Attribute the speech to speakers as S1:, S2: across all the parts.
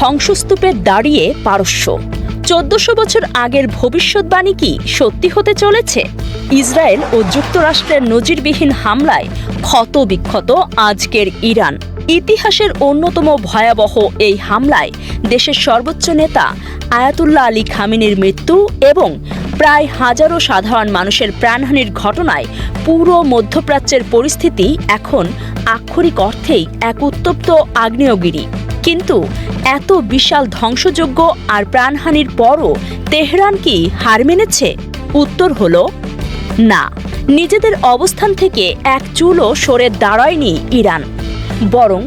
S1: ধ্বংসস্তূপে দাঁড়িয়ে পারস্য। 1400 বছর আগের ভবিষ্যৎবাণী কি সত্যি হতে চলেছে? ইসরায়েল ও যুক্তরাষ্ট্রের নজিরবিহীন হামলায় ক্ষতবিক্ষত আজকের ইরান। ইতিহাসের অন্যতম ভয়াবহ এই হামলায় দেশের সর্বোচ্চ নেতা আয়াতুল্লাহ আলী খামেনির মৃত্যু এবং প্রায় হাজারো সাধারণ মানুষের প্রাণহানির ঘটনায় পুরো মধ্যপ্রাচ্যের পরিস্থিতি এখন আক্ষরিক অর্থেই এক উত্তপ্ত আগ্নেয়গিরি। কিন্তু এত বিশাল ধ্বংসযজ্ঞ আর প্রাণহানির পরও তেহরান কি হার মেনেছে? উত্তর হলো না। নিজেদের অবস্থান থেকে এক চুলও সরে দাঁড়ায়নি ইরান, বরং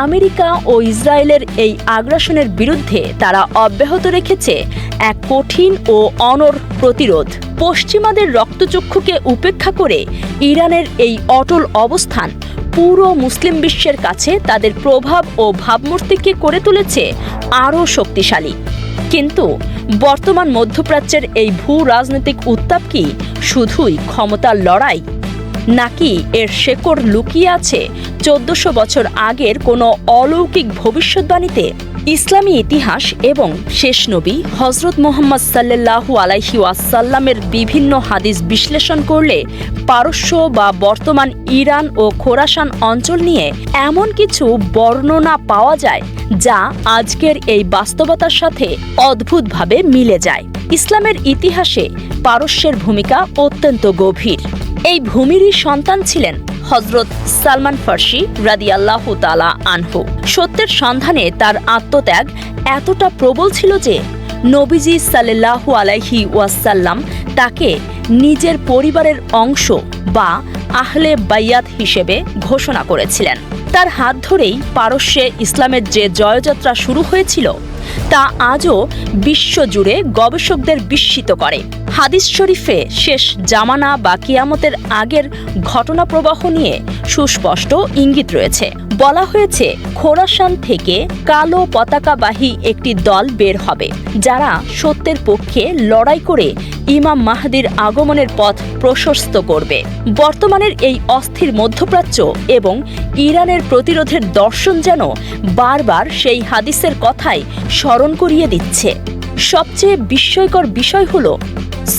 S1: আমেরিকা ও ইসরায়েলের এই আগ্রাসনের বিরুদ্ধে তারা অব্যাহত রেখেছে এক কঠিন ও অনড় প্রতিরোধ। পশ্চিমাদের রক্তচক্ষুকে উপেক্ষা করে ইরানের এই অটল অবস্থান পুরো মুসলিম বিশ্বের কাছে তাদের প্রভাব ও ভাবমূর্তিকে করে তুলেছে আরও শক্তিশালী। কিন্তু বর্তমান মধ্যপ্রাচ্যের এই ভূ রাজনৈতিক উত্তাপ কি শুধুই ক্ষমতার লড়াই, নাকি এর শেকড় লুকিয়ে আছে 1400 বছর আগের কোনো অলৌকিক ভবিষ্যৎবাণীতে? ইসলামী ইতিহাস এবং শেষ নবী হজরত মুহাম্মদ সাল্লাল্লাহু আলাইহি ওয়াসাল্লামের বিভিন্ন হাদিস বিশ্লেষণ করলে পারস্য বা বর্তমান ইরান ও খোরাসান অঞ্চল নিয়ে এমন কিছু বর্ণনা পাওয়া যায় যা আজকের এই বাস্তবতার সাথে অদ্ভুতভাবে মিলে যায়। ইসলামের ইতিহাসে পারস্যের ভূমিকা অত্যন্ত গভীর। এই ভূমিরই সন্তান ছিলেন হজরত সালমান ফার্সি রাদিয়াল্লাহু তাআলা আনহু। সত্যের সন্ধানে তার আত্মত্যাগ এতটা প্রবল ছিল যে নবীজি সাল্লাল্লাহু আলাইহি ওয়াসাল্লাম তাকে নিজের পরিবারের অংশ বা আহলে বাইয়াত হিসেবে ঘোষণা করেছিলেন। তার হাত ধরেই পারস্যে ইসলামের যে জয়যাত্রা শুরু হয়েছিল তা আজও বিশ্বজুড়ে গবেষকদের বিস্মিত করে। হাদিস শরীফে শেষ জামানা বা কিয়ামতের আগের ঘটনা প্রবাহ নিয়ে সুস্পষ্ট ইঙ্গিত রয়েছে। বলা হয়েছে খোরাসান থেকে কালো পতাকাবাহী একটি দল বের হবে, যারা সত্যের পক্ষে লড়াই করে ইমাম মাহদির আগমনের পথ প্রশস্ত করবে। বর্তমানের এই অস্থির মধ্যপ্রাচ্য এবং ইরানের প্রতিরোধের দর্শন যেন বারবার সেই হাদিসের কথাই স্মরণ করিয়ে দিচ্ছে। সবচেয়ে বিস্ময়কর বিষয় হলো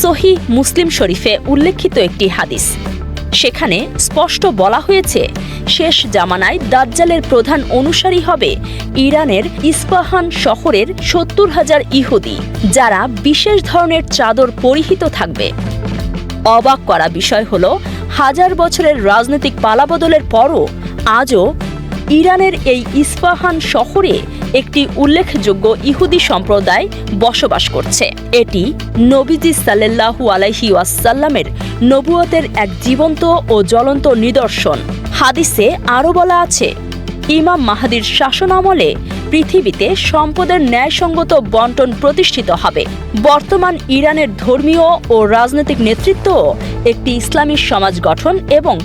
S1: সহিহ মুসলিম শরীফে উল্লেখিত একটি হাদিস। সেখানে স্পষ্ট বলা হয়েছে শেষ জামানায় দাজ্জালের প্রধান অনুসারী হবে ইরানের ইস্পাহান শহরের 70,000 ইহুদি, যারা বিশেষ ধরনের চাদর পরিহিত থাকবে। অবাক করা বিষয় হলো হাজার বছরের রাজনৈতিক পালাবদলের পরও আজও ইরানের এই ইস্পাহান শহরে একটি উল্লেখযোগ্য ইহুদি সম্প্রদায় বসবাস করছে। এটি নবীজি সাল্লাল্লাহু আলাইহি ওয়াসাল্লামের নবুয়তের এক জীবন্ত ও জ্বলন্ত নিদর্শন। হাদিসে আরও বলা আছে, ইমাম মাহদির শাসনামলে পৃথিবীতে সম্পদের ন্যায়সঙ্গত বন্টন প্রতিষ্ঠিত হবে। বর্তমান ইরানের ধর্মীয় ও রাজনৈতিক নেতৃত্বও একটি ইসলামী সমাজ গঠন এবং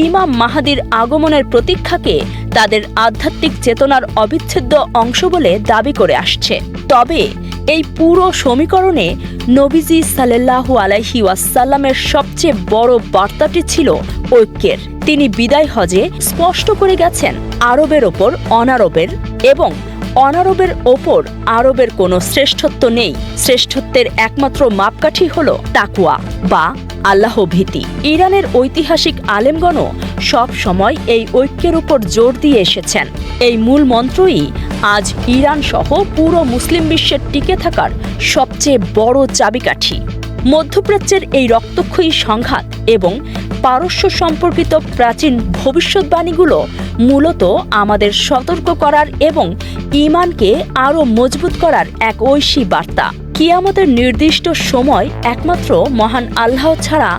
S1: ইমাম মাহদির আগমনের প্রতীক্ষাকে তাদের আধ্যাত্মিক চেতনার অবিচ্ছেদ্য অংশ বলে দাবি করে আসছে। তবে এই পুরো সমীকরণে নবীজি সাল্লাল্লাহু আলাইহি ওয়াসাল্লামের সবচেয়ে বড় বার্তাটি ছিল ঐক্যের। তিনি বিদায় হজে স্পষ্ট করে গেছেন, আরবের ওপর অনারবের এবং অনারবের ওপর আরবের কোনো শ্রেষ্ঠত্ব নেই। শ্রেষ্ঠত্বের একমাত্র মাপকাঠি হল তাকওয়া বা আল্লাহ ভীতি। ইরানের ঐতিহাসিক আলেমগণও সব সময় এই ঐক্যের উপর জোর দিয়ে এসেছেন। এই মূল মন্ত্রই আজ ইরান সহ পুরো মুসলিম বিশ্বের টিকে থাকার সবচেয়ে বড় চাবিকাঠি। মধ্যপ্রাচ্যের এই রক্তক্ষয়ী সংঘাত এবং পারস্য সম্পর্কিত প্রাচীন ভবিষ্যৎবাণীগুলো মূলত আমাদের সতর্ক করার এবং ঈমানকে আরও মজবুত করার এক ঐশী বার্তা। কিয়ামতের নির্দিষ্ট সময় একমাত্র মহান আল্লাহ ছাড়া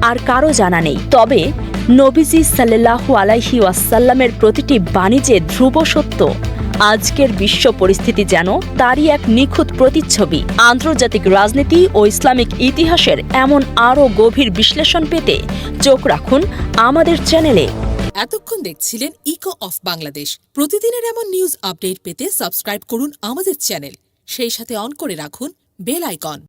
S1: আর কারো জানা নেই। তবে নবীজি সাল্লাল্লাহু আলাইহি ওয়াসাল্লামের প্রতিটি বাণী যে ধ্রুব সত্য, আজকের বিশ্ব পরিস্থিতি যেন তারই এক নিখুঁত প্রতিচ্ছবি। আন্তর্জাতিক রাজনীতি ও ইসলামিক ইতিহাসের এমন আরও গভীর বিশ্লেষণ পেতে চোখ রাখুন আমাদের চ্যানেলে।
S2: এতক্ষণ দেখছিলেন ইকো অফ বাংলাদেশ। প্রতিদিনের এমন নিউজ আপডেট পেতে সাবস্ক্রাইব করুন আমাদের চ্যানেল, সেই সাথে অন করে রাখুন বেল আইকন।